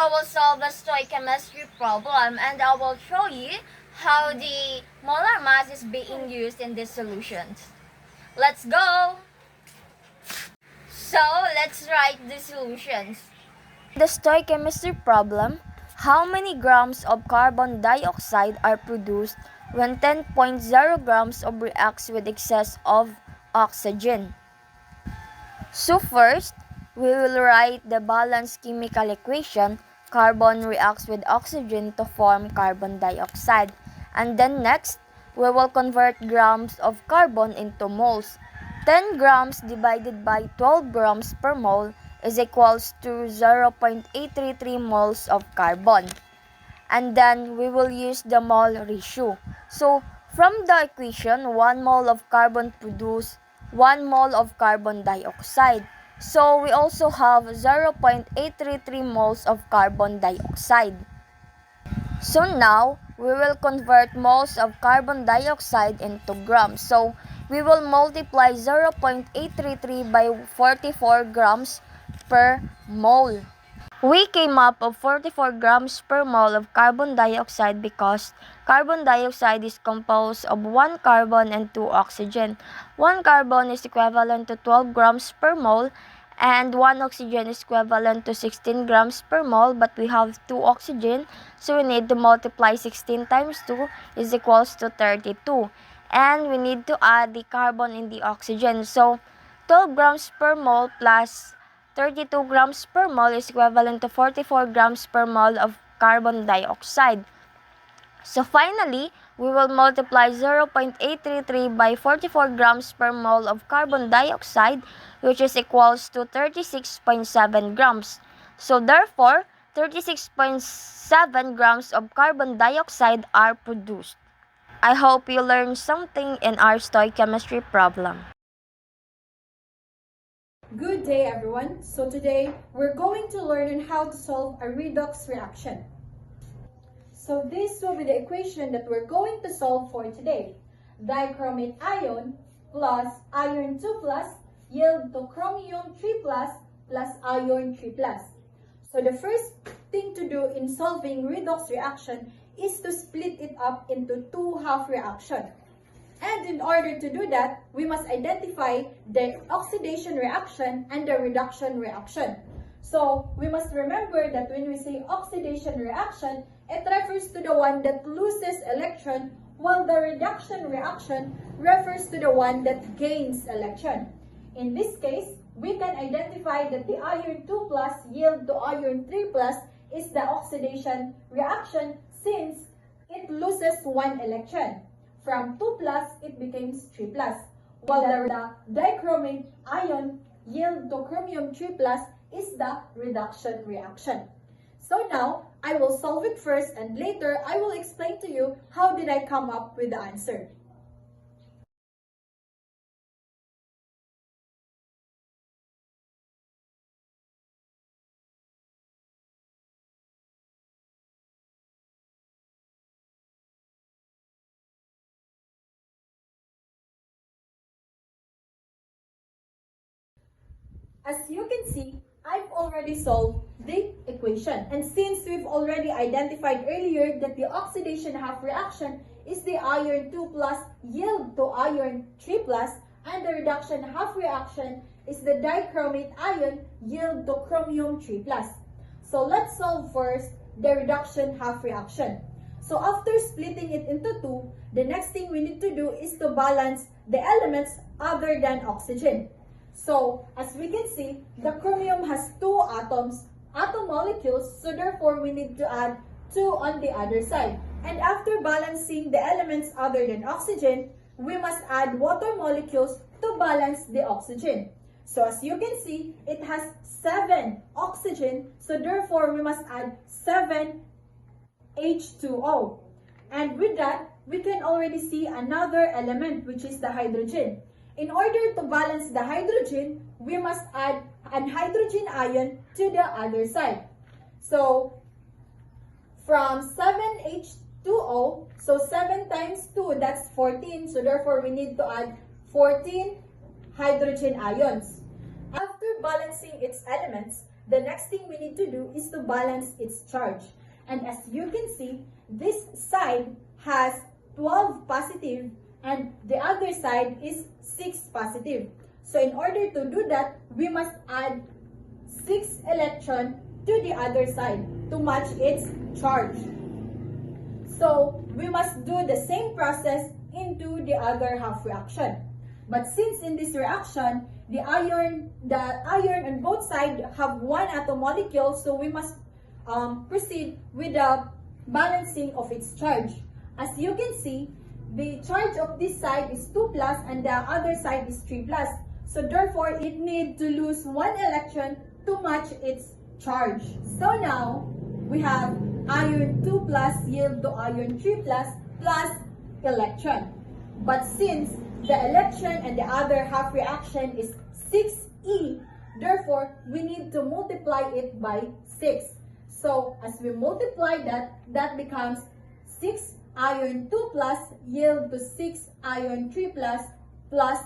I will solve a stoichemistry problem and I will show you how the molar mass is being used in these solutions. Let's go! So, let's write the solutions. The stoichemistry problem, how many grams of carbon dioxide are produced when 10.0 grams of reacts with excess of oxygen? So first, we will write the balanced chemical equation. Carbon reacts with oxygen to form carbon dioxide. And then next, we will convert grams of carbon into moles. 10 grams divided by 12 grams per mole is equals to 0.833 moles of carbon. And then we will use the mole ratio. So from the equation, 1 mole of carbon produce 1 mole of carbon dioxide. So we also have 0.833 moles of carbon dioxide. So now we will convert moles of carbon dioxide into grams. So we will multiply 0.833 by 44 grams per mole. We came up with 44 grams per mole of carbon dioxide because carbon dioxide is composed of 1 carbon and 2 oxygen. 1 carbon is equivalent to 12 grams per mole and 1 oxygen is equivalent to 16 grams per mole, but we have 2 oxygen, so we need to multiply 16 times 2 is equals to 32. And we need to add the carbon in the oxygen. So 12 grams per mole plus 32 grams per mole is equivalent to 44 grams per mole of carbon dioxide. So finally, we will multiply 0.833 by 44 grams per mole of carbon dioxide, which is equals to 36.7 grams. So therefore, 36.7 grams of carbon dioxide are produced. I hope you learned something in our stoichemistry problem. Good day everyone. So today we're going to learn on how to solve a redox reaction. So this will be the equation that we're going to solve for today. Dichromate ion plus iron 2 plus yield to chromium 3 plus iron 3 plus. So the first thing to do in solving redox reaction is to split it up into two half reactions. And in order to do that, we must identify the oxidation reaction and the reduction reaction. So we must remember that when we say oxidation reaction, it refers to the one that loses electron, while the reduction reaction refers to the one that gains electron. In this case, we can identify that the iron 2 plus yield to iron 3 plus is the oxidation reaction since it loses 1 electron. From 2 plus, it becomes 3 plus. While the dichromate ion yield to chromium 3 plus is the reduction reaction. So now, I will solve it first and later I will explain to you how did I come up with the answer. As you can see, I've already solved the equation. And since we've already identified earlier that the oxidation half reaction is the iron 2 plus yield to iron 3 plus, and the reduction half reaction is the dichromate ion yield to chromium 3 plus. So let's solve first the reduction half reaction. So after splitting it into two, the next thing we need to do is to balance the elements other than oxygen. So, as we can see, the chromium has 2 atom molecules, so therefore we need to add 2 on the other side. And after balancing the elements other than oxygen, we must add water molecules to balance the oxygen. So as you can see, it has 7 oxygen, so therefore we must add 7 H2O. And with that, we can already see another element, which is the hydrogen. In order to balance the hydrogen, we must add an hydrogen ion to the other side. So, from 7H2O, so 7 times 2, that's 14. So, therefore, we need to add 14 hydrogen ions. After balancing its elements, the next thing we need to do is to balance its charge. And as you can see, this side has 12 positive and the other side is 6 positive. So in order to do that, we must add 6 electrons to the other side to match its charge. So we must do the same process into the other half reaction. But since in this reaction, the iron on both sides have one atom molecule, so we must proceed with the balancing of its charge. As you can see, the charge of this side is 2 plus and the other side is 3 plus. So therefore, it needs to lose 1 electron to match its charge. So now, we have iron 2 plus yield to iron 3 plus plus electron. But since the electron and the other half reaction is 6E, therefore, we need to multiply it by 6. So, as we multiply that, that becomes 6 iron 2 plus yield to 6 iron 3 plus plus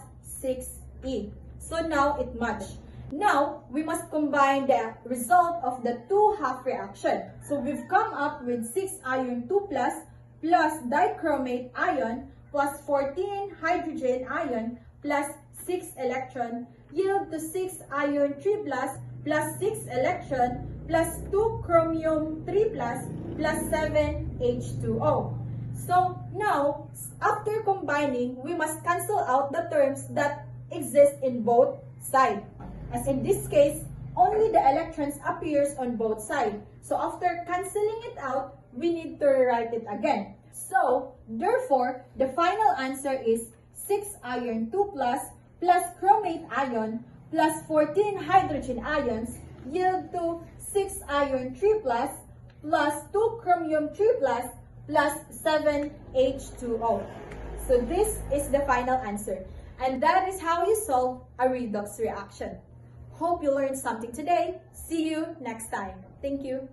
6E. So now it matched. Now, we must combine the result of the two half reaction. So we've come up with 6 iron 2 plus dichromate ion plus 14 hydrogen ion plus 6 electron yield to 6 iron 3 plus 6 electron plus 2 chromium 3 plus 7 H2O. So now, after combining, we must cancel out the terms that exist in both sides. As in this case, only the electrons appears on both sides. So after canceling it out, we need to rewrite it again. So, therefore, the final answer is 6 iron 2 plus chromate ion plus 14 hydrogen ions yield to 6 iron 3 plus 2 chromium 3 plus 7 H2O. So this is the final answer. And that is how you solve a redox reaction. Hope you learned something today. See you next time. Thank you.